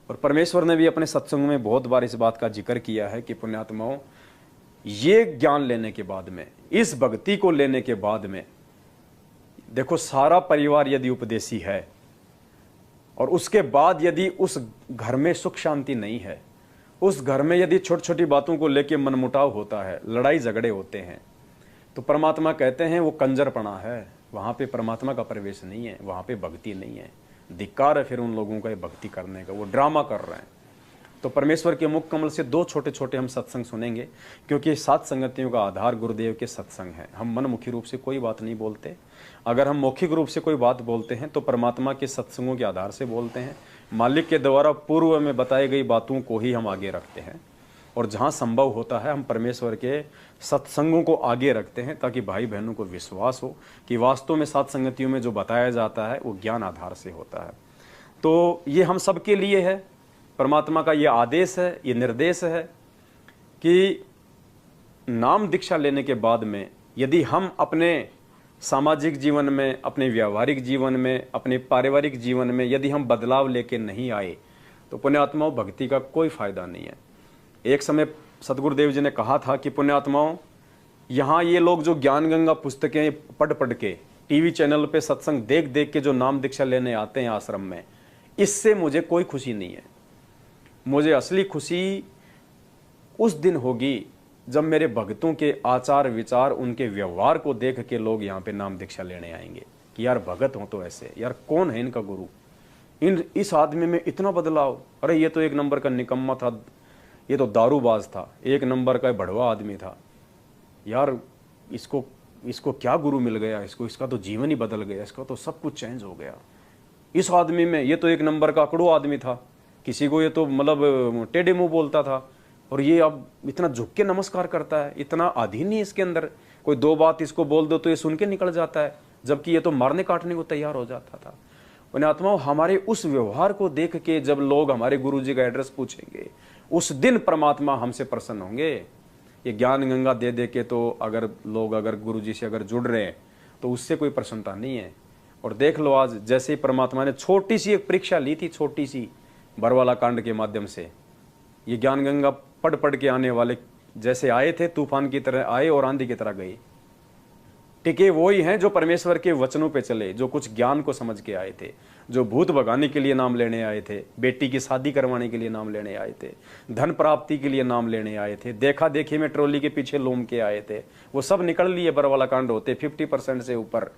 और परमेश्वर ने भी अपने सत्संग में बहुत बार इस बात का जिक्र किया है कि पुण्यात्माओं, ये ज्ञान लेने के बाद में, इस भक्ति को लेने के बाद में, देखो सारा परिवार यदि उपदेशी है और उसके बाद यदि उस घर में सुख शांति नहीं है, उस घर में यदि छोटी छोटी बातों को लेकर मनमुटाव होता है, लड़ाई झगड़े होते हैं, तो परमात्मा कहते हैं वो कंजरपना है, वहां पे परमात्मा का प्रवेश नहीं है, वहां पे भक्ति नहीं है। धिक्कार है फिर उन लोगों का ये भक्ति करने का, वो ड्रामा कर रहे हैं। तो परमेश्वर के मुख कमल से दो छोटे छोटे हम सत्संग सुनेंगे, क्योंकि सात संगतियों का आधार गुरुदेव के सत्संग है। हम मनमुखी रूप से कोई बात नहीं बोलते, अगर हम मौखिक रूप से कोई बात बोलते हैं तो परमात्मा के सत्संगों के आधार से बोलते हैं। मालिक के द्वारा पूर्व में बताई गई बातों को ही हम आगे रखते हैं, और जहाँ संभव होता है हम परमेश्वर के सत्संगों को आगे रखते हैं, ताकि भाई बहनों को विश्वास हो कि वास्तव में सात संगतियों में जो बताया जाता है वो ज्ञान आधार से होता है। तो ये हम सबके लिए है, परमात्मा का ये आदेश है, ये निर्देश है कि नाम दीक्षा लेने के बाद में यदि हम अपने सामाजिक जीवन में, अपने व्यावहारिक जीवन में, अपने पारिवारिक जीवन में यदि हम बदलाव लेके नहीं आए तो पुण्यात्माओं भक्ति का कोई फायदा नहीं है। एक समय सतगुरुदेव जी ने कहा था कि पुण्यात्माओं, यहाँ ये लोग जो ज्ञान गंगा पुस्तकें पढ़ पढ़ के, टीवी चैनल पे सत्संग देख देख के जो नाम दीक्षा लेने आते हैं आश्रम में, इससे मुझे कोई खुशी नहीं है। मुझे असली खुशी उस दिन होगी जब मेरे भक्तों के आचार विचार, उनके व्यवहार को देख के लोग यहाँ पे नाम दीक्षा लेने आएंगे कि यार भगत हो तो ऐसे, यार कौन है इनका गुरु, इस आदमी में इतना बदलाव, अरे ये तो एक नंबर का निकम्मा था, ये तो दारूबाज था, एक नंबर का भड़वा आदमी था, यार इसको क्या गुरु मिल गया, इसका तो जीवन ही बदल गया, इसका तो सब कुछ चेंज हो गया। इस आदमी में, ये तो एक नंबर का अकड़ू आदमी था, किसी को ये तो मतलब टेढ़े मुंह बोलता था, और ये अब इतना झुक के नमस्कार करता है, इतना अधीन नहीं इसके अंदर, कोई दो बात इसको बोल दो तो ये सुन के निकल जाता है, जबकि ये तो मारने काटने को तैयार हो जाता था। पुण्यात्माओं, हमारे उस व्यवहार को देख के जब लोग हमारे गुरु जी का एड्रेस पूछेंगे, उस दिन परमात्मा हमसे प्रसन्न होंगे। ये ज्ञान गंगा दे दे के तो अगर गुरु जी से अगर जुड़ रहे हैं तो उससे कोई प्रसन्नता नहीं है। और देख लो आज जैसे ही परमात्मा ने छोटी सी एक परीक्षा ली थी, छोटी सी बरवाला कांड के माध्यम से, ये ज्ञान गंगा पढ़ पढ़ के आने वाले जैसे आए थे, तूफान की तरह आए और आंधी की तरह गए, टिके वही हैं जो परमेश्वर के वचनों पे चले, जो कुछ ज्ञान को समझ के आए थे, जो भूत भगाने के लिए नाम लेने आए थे, बेटी की शादी करवाने के लिए नाम लेने आए थे, धन प्राप्ति के लिए नाम लेने आए थे, देखा देखी में ट्रॉली के पीछे लोम के आए थे, वो सब निकल लिए बरवाला कांड होते 50% से ऊपर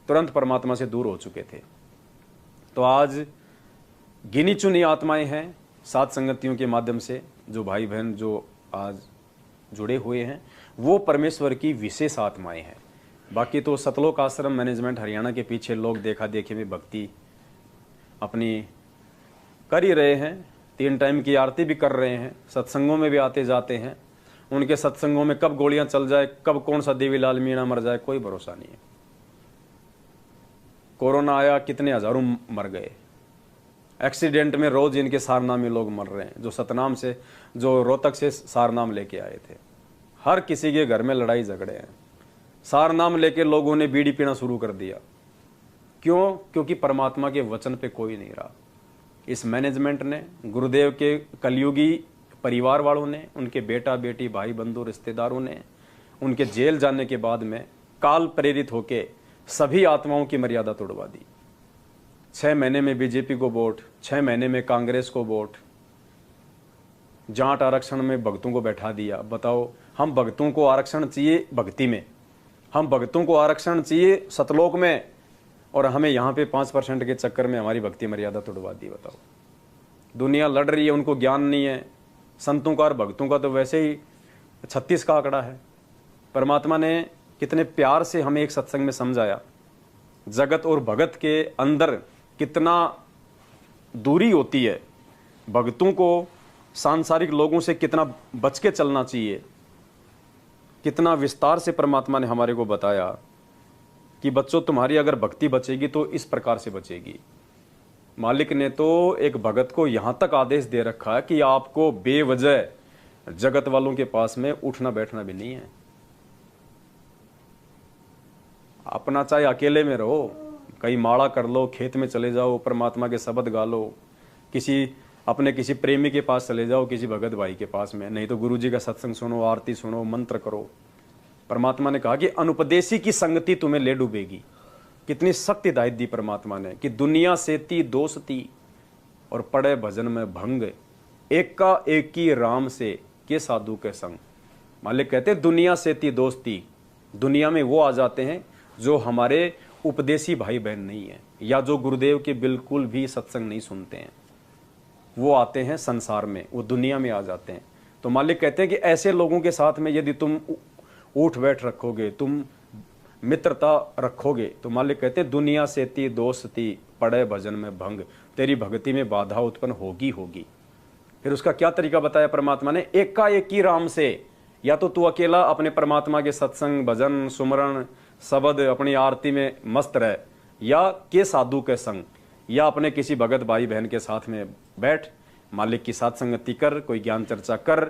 तुरंत परमात्मा से दूर हो चुके थे। तो आज गिनी चुनी आत्माएं हैं सात संगतियों के माध्यम से, जो भाई बहन जो आज जुड़े हुए हैं वो परमेश्वर की विशेष आत्माएं हैं। बाकी तो सतलोक आश्रम मैनेजमेंट हरियाणा के पीछे लोग देखा देखी में भक्ति अपनी कर ही रहे हैं, 3 टाइम की आरती भी कर रहे हैं, सत्संगों में भी आते जाते हैं। उनके सत्संगों में कब गोलियां चल जाए, कब कौन सा देवीलाल मीणा मर जाए, कोई भरोसा नहीं है। कोरोना आया, कितने हजारों मर गए, एक्सीडेंट में रोज इनके सारनामी लोग मर रहे हैं, जो सतनाम से, जो रोहतक से सारनाम लेके आए थे। हर किसी के घर में लड़ाई झगड़े हैं, सारनाम लेके लोगों ने बीड़ी पीना शुरू कर दिया। क्यों? क्योंकि परमात्मा के वचन पे कोई नहीं रहा। इस मैनेजमेंट ने, गुरुदेव के कलयुगी परिवार वालों ने, उनके बेटा बेटी भाई बंधु रिश्तेदारों ने, उनके जेल जाने के बाद में काल प्रेरित होके सभी आत्माओं की मर्यादा तोड़वा दी। 6 महीने में बीजेपी को वोट, 6 महीने में कांग्रेस को वोट, जाट आरक्षण में भक्तों को बैठा दिया। बताओ, हम भक्तों को आरक्षण चाहिए भक्ति में, हम भक्तों को आरक्षण चाहिए सतलोक में, और हमें यहाँ पे 5% के चक्कर में हमारी भक्ति मर्यादा तोड़वा दी। बताओ, दुनिया लड़ रही है, उनको ज्ञान नहीं है। संतों का और भक्तों का तो वैसे ही 36 का आंकड़ा है। परमात्मा ने कितने प्यार से हमें एक सत्संग में समझाया, जगत और भगत के अंदर कितना दूरी होती है, भक्तों को सांसारिक लोगों से कितना बच के चलना चाहिए। कितना विस्तार से परमात्मा ने हमारे को बताया कि बच्चों, तुम्हारी अगर भक्ति बचेगी तो इस प्रकार से बचेगी। मालिक ने तो एक भगत को यहां तक आदेश दे रखा है कि आपको बेवजह जगत वालों के पास में उठना बैठना भी नहीं है। अपना चाहे अकेले में रहो, कहीं माड़ा कर लो, खेत में चले जाओ, परमात्मा के शब्द गा लो, किसी अपने किसी प्रेमी के पास चले जाओ, किसी भगत भाई के पास में, नहीं तो गुरुजी का सत्संग सुनो, आरती सुनो, मंत्र करो। परमात्मा ने कहा कि अनुपदेशी की संगति तुम्हें ले डूबेगी। कितनी सख्त हिदायत दी परमात्मा ने कि दुनिया सेती दोस्ती और पड़े भजन में भंग, एका एकी राम से के साधु के संग। मालिक कहते हैं दुनिया सेती दोस्ती, दुनिया में वो आ जाते हैं जो हमारे उपदेशी भाई बहन नहीं है, या जो गुरुदेव के बिल्कुल भी सत्संग नहीं सुनते हैं, वो आते हैं संसार में, वो दुनिया में आ जाते हैं। तो मालिक कहते हैं कि ऐसे लोगों के साथ में यदि तुम उठ बैठ रखोगे, तुम मित्रता रखोगे, तो मालिक कहते हैं दुनिया सेती दोस्ती पड़े भजन में भंग, तेरी भक्ति में बाधा उत्पन्न होगी होगी। फिर उसका क्या तरीका बताया परमात्मा ने, एकाएकी राम से, या तो तू अकेला अपने परमात्मा के सत्संग भजन सुमरण शब्द अपनी आरती में मस्त रह, या के साधु के संग, या अपने किसी भगत भाई बहन के साथ में बैठ, मालिक की साथ संगति कर, कोई ज्ञान चर्चा कर,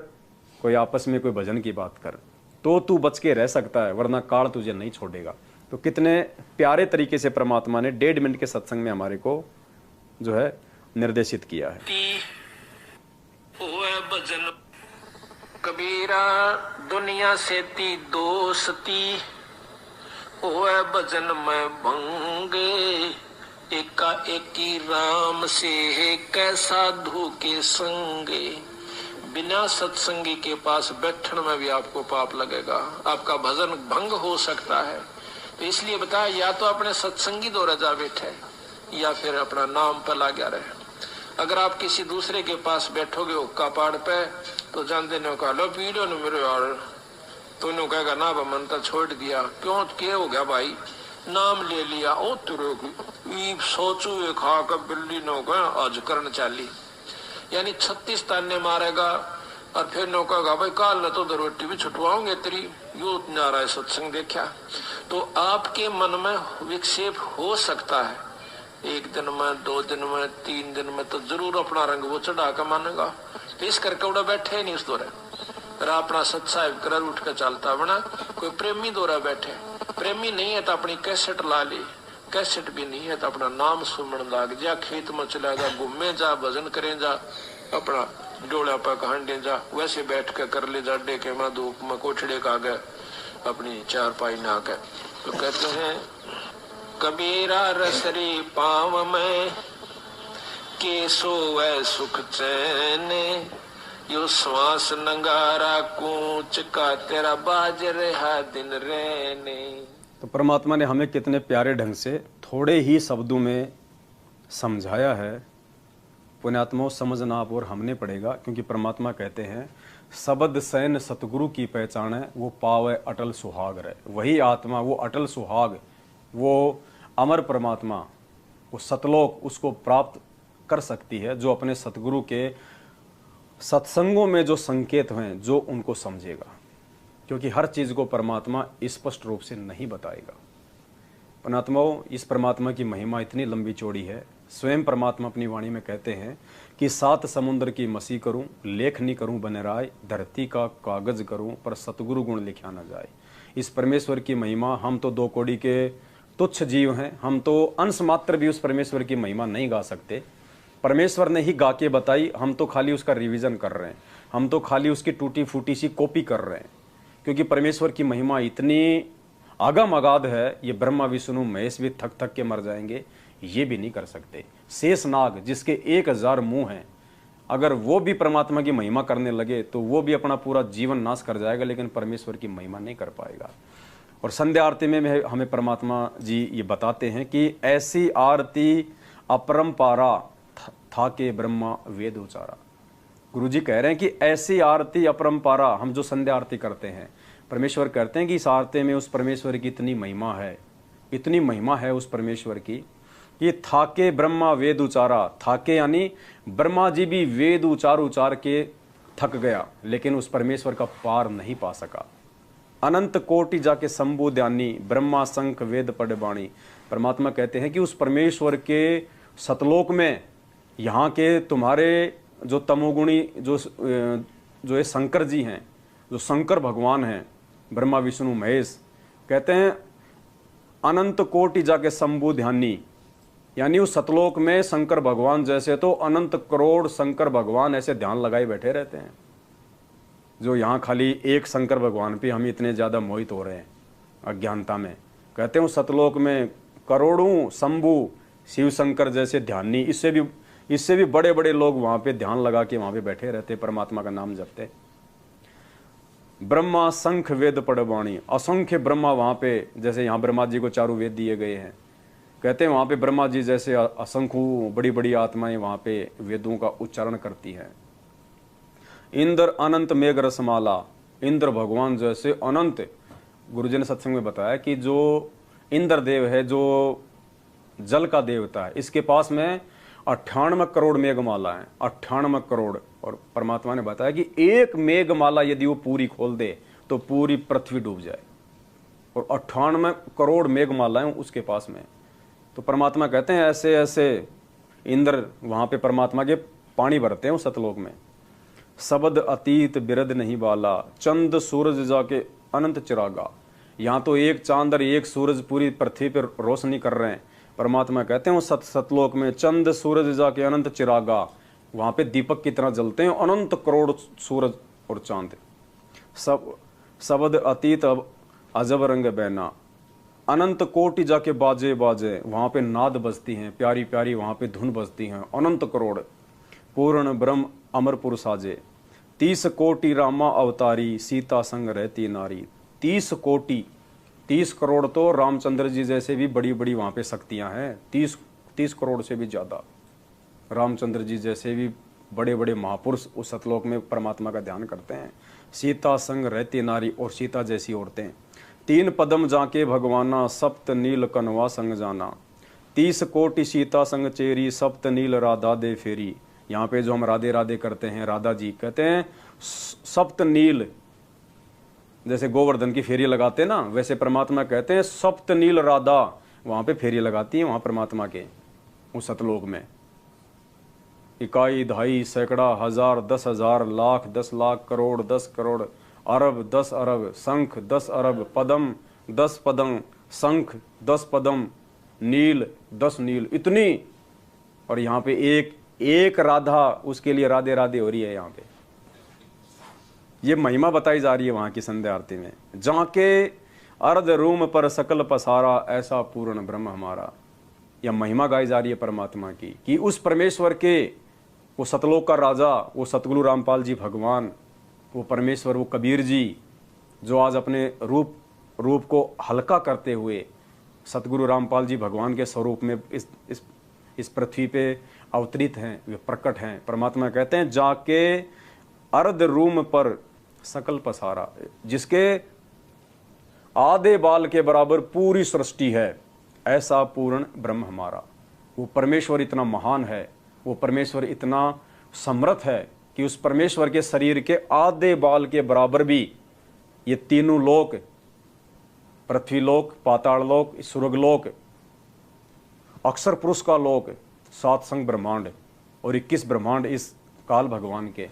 कोई आपस में कोई भजन की बात कर, तो तू बच के रह सकता है, वरना काल तुझे नहीं छोड़ेगा। तो कितने प्यारे तरीके से परमात्मा ने 1.5 मिनट के सत्संग में हमारे को जो है निर्देशित किया है। भजन कबीरा दुनिया सेती दोस्ती ओए भजन में भंगे, एका एकी राम से कै साधु के संगे। बिना सत्संगी के पास बैठने में भी आपको पाप लगेगा, आपका भजन भंग हो सकता है। तो इसलिए बताया, या तो अपने सत्संगी द्वारा जा बैठे, या फिर अपना नाम पर लगा रहे। अगर आप किसी दूसरे के पास बैठोगे हुक्का पाड़ पे, तो जानते ने कहा लो पीड़ो ने मेरे यार, तो उन्होंने कहेगा ना मन तो छोड़ दिया, क्यों क्या हो गया भाई, नाम ले लिया, ओ तेरे की सोचू ये खा कर बिल्ली नो गए आज करन चाली, यानी 36 ताने मारेगा। और फिर नो कहेगा भाई काल न तो रोटी भी छुटवाओगे तेरी, यू नारा सत्संग देखा। तो आपके मन में विक्षेप हो सकता है, 1 दिन में 2 दिन में 3 दिन में तो जरूर अपना रंग वो चढ़ा कर मानेगा। तो इस करके उड़ा बैठे नहीं उस दौरे, अपना सत्साहिब कर उठ कर चलता बना। कोई प्रेमी दौरा बैठे, प्रेमी नहीं है तो अपनी कैसेट ला ली, कैसेट भी नहीं है तो अपना नाम सुमन लाग जा, खेत में चला जा, घूमे जा, भजन करें जा, अपना डोला पर हांडे जा, वैसे बैठ के कर ले जा, डेके में धूप में कोठड़े का गए अपनी चारपाई ना के। तो कहते हैं कबीरा रसरी पाव में के सोवे सुख चैन, यो श्वास नंगारा कूच का तेरा बाज रहा दिन रहने। तो परमात्मा ने हमें कितने प्यारे ढंग से थोड़े ही शब्दों में समझाया है। पुण्यात्माओं समझना आप और हमने पड़ेगा, क्योंकि परमात्मा कहते हैं शब्द सैन सतगुरु की पहचान है, वो पावे अटल सुहाग रहे। वही आत्मा, वो अटल सुहाग, वो अमर परमात्मा, वो सतलोक उसको प्राप्त कर सकती है जो अपने सतगुरु के सत्संगों में जो संकेत हैं, जो उनको समझेगा। क्योंकि हर चीज़ को परमात्मा स्पष्ट रूप से नहीं बताएगा। पुण्यात्माओं, इस परमात्मा की महिमा इतनी लंबी चौड़ी है। स्वयं परमात्मा अपनी वाणी में कहते हैं कि 7 समुद्र की मसी करूं, लेख नहीं करूं बने राय, धरती का कागज करूं, पर सतगुरु गुण लिखा न जाए। इस परमेश्वर की महिमा, हम तो 2 कौड़ी के तुच्छ जीव हैं, हम तो अंश मात्र भी उस परमेश्वर की महिमा नहीं गा सकते। परमेश्वर ने ही गा के बताई, हम तो खाली उसका रिवीजन कर रहे हैं, हम तो खाली उसकी टूटी फूटी सी कॉपी कर रहे हैं। क्योंकि परमेश्वर की महिमा इतनी आगम अगाध है, ये ब्रह्मा विष्णु महेश भी थक थक के मर जाएंगे, ये भी नहीं कर सकते। शेष नाग जिसके 1000 मुंह हैं, अगर वो भी परमात्मा की महिमा करने लगे तो वो भी अपना पूरा जीवन नाश कर जाएगा, लेकिन परमेश्वर की महिमा नहीं कर पाएगा। और संध्या आरती में हमें परमात्मा जी ये बताते हैं कि ऐसी आरती अपरंपारा था के ब्रह्मा वेद उचारा। गुरु जी कह रहे हैं कि ऐसी आरती अपरंपारा, हम जो संध्या आरती करते हैं, परमेश्वर कहते हैं कि इस आरती में उस परमेश्वर की इतनी महिमा है, इतनी महिमा है उस परमेश्वर की कि थाके ब्रह्मा वेद उचारा। थाके यानी ब्रह्मा जी भी वेद उचार के थक गया, लेकिन उस परमेश्वर का पार नहीं पा सका। अनंत कोटि जाके शंभु ध्यानी, ब्रह्मा शंख वेद पढ़ बाणी। परमात्मा कहते हैं कि उस परमेश्वर के सतलोक में यहाँ के तुम्हारे जो तमोगुणी जो ये शंकर जी हैं, जो शंकर भगवान हैं, ब्रह्मा विष्णु महेश, कहते हैं अनंत कोटि जाके शंभु ध्यानी, यानी उस सतलोक में शंकर भगवान जैसे तो अनंत करोड़ शंकर भगवान ऐसे ध्यान लगाए बैठे रहते हैं, जो यहाँ खाली एक शंकर भगवान पे हम इतने ज़्यादा मोहित हो रहे हैं अज्ञानता में। कहते हैं सतलोक में करोड़ों शंभु शिव शंकर जैसे ध्यानी, इससे भी बड़े बड़े लोग वहाँ पे ध्यान लगा के वहाँ पे बैठे रहते, परमात्मा का नाम जपते। ब्रह्मा शंख वेद पड़वाणी, असंख्य ब्रह्मा वहाँ पे, जैसे यहाँ ब्रह्मा जी को चारों वेद दिए गए हैं, कहते हैं वहाँ पे ब्रह्मा जी जैसे असंख्य बड़ी बड़ी आत्माएं वहाँ पे वेदों का उच्चारण करती हैं। इंद्र अनंत मेघ रसमाला, इंद्र भगवान जैसे अनंत, गुरुजी ने सत्संग में बताया कि जो इंद्र देव है, जो जल का देवता है, इसके पास में 98 करोड़ मेघमाला है, 98 करोड़। और परमात्मा ने बताया कि एक मेघमाला यदि वो पूरी खोल दे तो पूरी पृथ्वी डूब जाए, और 98 करोड़ मेघमालाएं उसके पास में। तो परमात्मा कहते हैं ऐसे ऐसे इंद्र वहां पे परमात्मा के पानी भरते हैं उस सतलोक में। शब्द अतीत बिरद नहीं बाला, चंद सूरज जाके अनंत चिरागा। यहाँ तो एक चांद और एक सूरज पूरी पृथ्वी पर रोशनी कर रहे हैं, परमात्मा कहते हैं सतलोक में चंद सूरज जाके अनंत चिरागा, वहां पे दीपक की तरह जलते हैं अनंत करोड़ सूरज और चांद। शब्द अतीत अब अजब रंग बैना, अनंत कोटि जाके बाजे बाजे, वहां पे नाद बजती हैं, प्यारी प्यारी वहां पे धुन बजती हैं, अनंत करोड़। पूर्ण ब्रह्म अमरपुर साजे, 30 कोटि रामा अवतारी, सीता संग रहती नारी। 30 कोटि, 30 करोड़ तो रामचंद्र जी जैसे भी बड़ी बड़ी वहां पे शक्तियां हैं, 30 करोड़ से भी ज्यादा रामचंद्र जी जैसे भी बड़े बड़े महापुरुष उस सतलोक में परमात्मा का ध्यान करते हैं। सीता संग रहती नारी, और सीता जैसी औरतें। 3 पदम जाके भगवाना, सप्त नील कनवा संग जाना। 30 कोटि सीता संग चेरी, सप्त नील राधा दे फेरी। यहाँ पे जो हम राधे राधे करते हैं, राधा जी कहते हैं सप्त नील, जैसे गोवर्धन की फेरी लगाते ना, वैसे परमात्मा कहते हैं सप्त नील राधा वहां पे फेरी लगाती है वहां परमात्मा के उस सतलोक में। इकाई दहाई सैकड़ा हजार 10,000 लाख 10 लाख करोड़ 10 करोड़ अरब 10 अरब, शंख 10 अरब, पदम 10 पदम, शंख 10 पदम, नील 10 नील, इतनी। और यहाँ पे एक राधा, उसके लिए राधे राधे हो रही है। यहाँ पे ये महिमा बताई जा रही है वहां की संध्या आरती में। जाके अर्ध रूम पर सकल पसारा, ऐसा पूर्ण ब्रह्म हमारा। यह महिमा गाई जा रही है परमात्मा की कि उस परमेश्वर के, वो सतलोक का राजा, वो सतगुरु रामपाल जी भगवान, वो परमेश्वर, वो कबीर जी, जो आज अपने रूप को हल्का करते हुए सतगुरु रामपाल जी भगवान के स्वरूप में इस पृथ्वी पे अवतरित हैं, वे प्रकट हैं। परमात्मा कहते हैं जाके अर्ध रूम पर सकल पसारा, जिसके आधे बाल के बराबर पूरी सृष्टि है, ऐसा पूर्ण ब्रह्म हमारा। वो परमेश्वर इतना महान है, वो परमेश्वर इतना समर्थ है कि उस परमेश्वर के शरीर के आधे बाल के बराबर भी ये तीनों लोक, पृथ्वी लोक, पाताल लोक, स्वर्गलोक, अक्षर पुरुष का लोक, 7 संग ब्रह्मांड और 21 ब्रह्मांड इस काल भगवान के,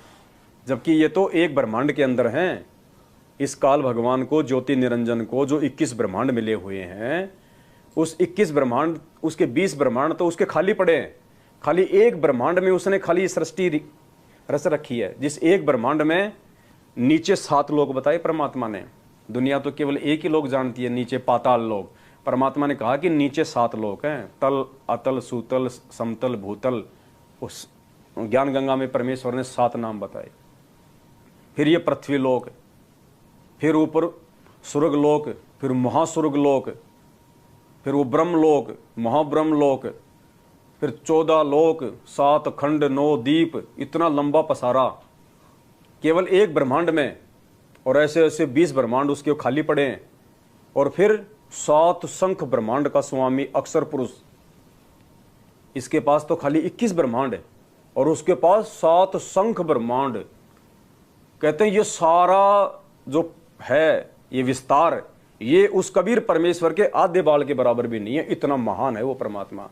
जबकि ये तो एक ब्रह्मांड के अंदर हैं। इस काल भगवान को, ज्योति निरंजन को जो 21 ब्रह्मांड मिले हुए हैं, उस 21 ब्रह्मांड, उसके 20 ब्रह्मांड तो उसके खाली पड़े हैं। खाली एक ब्रह्मांड में उसने खाली सृष्टि रच रखी है, जिस एक ब्रह्मांड में नीचे 7 लोक बताए परमात्मा ने। दुनिया तो केवल एक ही लोक जानती है, नीचे पाताल लोक। परमात्मा ने कहा कि नीचे 7 लोक हैं, तल, अतल, सूतल, समतल, भूतल। उस ज्ञान गंगा में परमेश्वर ने 7 नाम बताए। फिर ये पृथ्वी लोक, फिर ऊपर स्वर्ग लोक, फिर महास्वर्ग लोक, फिर वो ब्रह्म लोक, महाब्रह्म लोक, फिर 14 लोक, 7 खंड, 9 दीप, इतना लंबा पसारा केवल एक ब्रह्मांड में। और ऐसे ऐसे 20 ब्रह्मांड उसके खाली पड़े हैं। और फिर 7 शंख ब्रह्मांड का स्वामी अक्षर पुरुष, इसके पास तो खाली 21 ब्रह्मांड है, और उसके पास 7 शंख ब्रह्मांड। कहते हैं ये सारा जो है, ये विस्तार, ये उस कबीर परमेश्वर के आधे बाल के बराबर भी नहीं है, इतना महान है वो परमात्मा।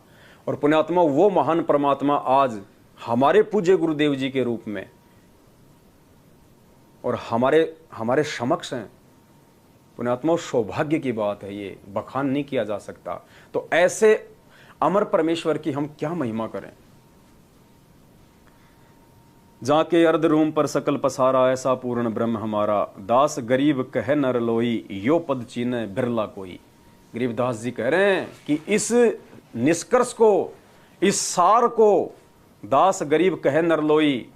और पुण्यात्मा, वो महान परमात्मा आज हमारे पूज्य गुरुदेव जी के रूप में और हमारे समक्ष हैं। पुण्यात्मा, सौभाग्य की बात है, ये बखान नहीं किया जा सकता। तो ऐसे अमर परमेश्वर की हम क्या महिमा करें। जाके अर्ध रूम पर सकल पसारा, ऐसा पूर्ण ब्रह्म हमारा। दास गरीब कह नर लोई, यो पद चीने बिरला कोई। गरीबदास जी कह रहे हैं कि इस निष्कर्ष को, इस सार को दास गरीब कह नर लोई,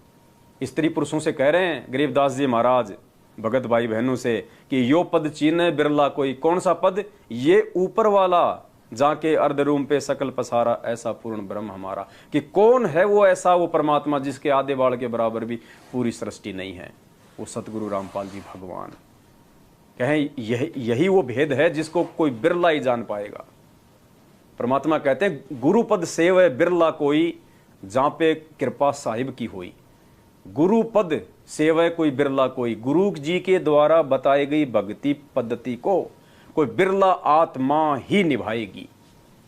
स्त्री पुरुषों से कह रहे हैं गरीबदास जी महाराज भगत भाई बहनों से कि यो पद चीने बिरला कोई। कौन सा पद? ये ऊपर वाला, जाके अर्ध रूम पे सकल पसारा, ऐसा पूर्ण ब्रह्म हमारा। कि कौन है वो ऐसा, वो परमात्मा जिसके आधे बाड़ के बराबर भी पूरी सृष्टि नहीं है? वो सतगुरु रामपाल जी भगवान कहें यही वो भेद है जिसको कोई बिरला ही जान पाएगा। परमात्मा कहते हैं गुरु पद सेव है बिरला कोई, जहां पे कृपा साहिब की हुई। गुरु पद सेव है कोई बिरला कोई। गुरु जी के द्वारा बताई गई भक्ति पद्धति को कोई बिरला आत्मा ही निभाएगी।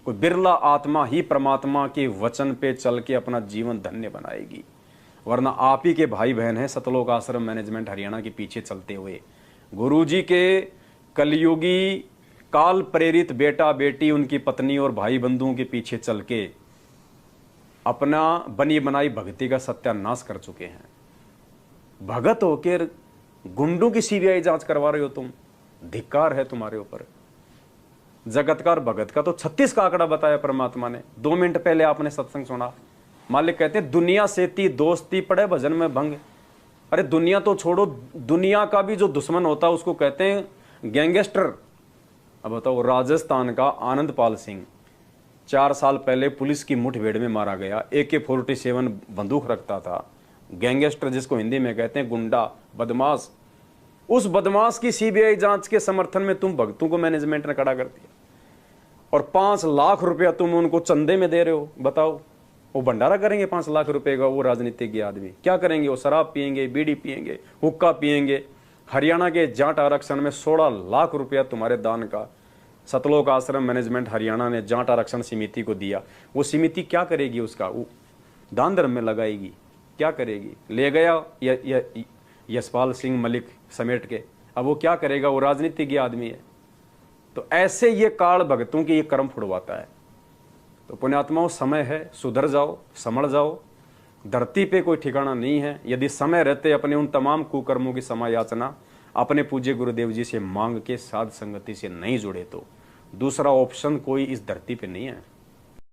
कोई बिरला आत्मा ही परमात्मा के वचन पे चल के अपना जीवन धन्य बनाएगी। वरना आप ही के भाई बहन हैं सतलोक आश्रम मैनेजमेंट हरियाणा के पीछे चलते हुए, गुरु जी के कलयुगी काल प्रेरित बेटा बेटी, उनकी पत्नी और भाई बंधुओं के पीछे चल के अपना बनी बनाई भक्ति का सत्यानाश कर चुके हैं। भगत होकर गुंडों की सीबीआई जांच करवा रहे हो तुम, धिक्कार है तुम्हारे ऊपर। जगतकार भगत का तो 36 का आंकड़ा बताया परमात्मा ने। 2 मिनट पहले आपने सत्संग सुना, मालिक कहते हैं दुनिया से ती दोस्ती पड़े भजन में भंग। अरे दुनिया तो छोड़ो, दुनिया का भी जो दुश्मन होता है उसको कहते हैं गैंगस्टर। अब बताओ, राजस्थान का आनंदपाल सिंह 4 साल पहले पुलिस की मुठभेड़ में मारा गया। AK-47 बंदूक रखता था। गैंगस्टर जिसको हिंदी में कहते हैं गुंडा, बदमाश। उस बदमाश की सीबीआई जांच के समर्थन में तुम भक्तों को मैनेजमेंट ने खड़ा कर दिया और 5 लाख रुपया तुम उनको चंदे में दे रहे हो। बताओ, वो भंडारा करेंगे 5 लाख रुपए का? वो राजनीतिज्ञ आदमी क्या करेंगे? वो शराब पियेंगे, बीड़ी पियेंगे, हुक्का पियेंगे। हरियाणा के जाट आरक्षण में 16 लाख रुपया तुम्हारे दान का सतलोक आश्रम मैनेजमेंट हरियाणा ने जाट आरक्षण समिति को दिया। वो समिति क्या करेगी? उसका वो दान धर्म में लगाएगी। क्या करेगी? ले गया यशपाल सिंह मलिक समेट के, अब वो क्या करेगा? वो राजनीतिज्ञ आदमी है। तो ऐसे ये काल भगतों की ये कर्म फुड़वाता है। तो पुण्यात्माओं, समय है, सुधर जाओ, समझ जाओ। धरती पे कोई ठिकाना नहीं है। यदि समय रहते अपने उन तमाम कुकर्मों की समायाचना अपने पूज्य गुरुदेव जी से मांग के साध संगति से नहीं जुड़े तो दूसरा ऑप्शन कोई इस धरती पे नहीं है।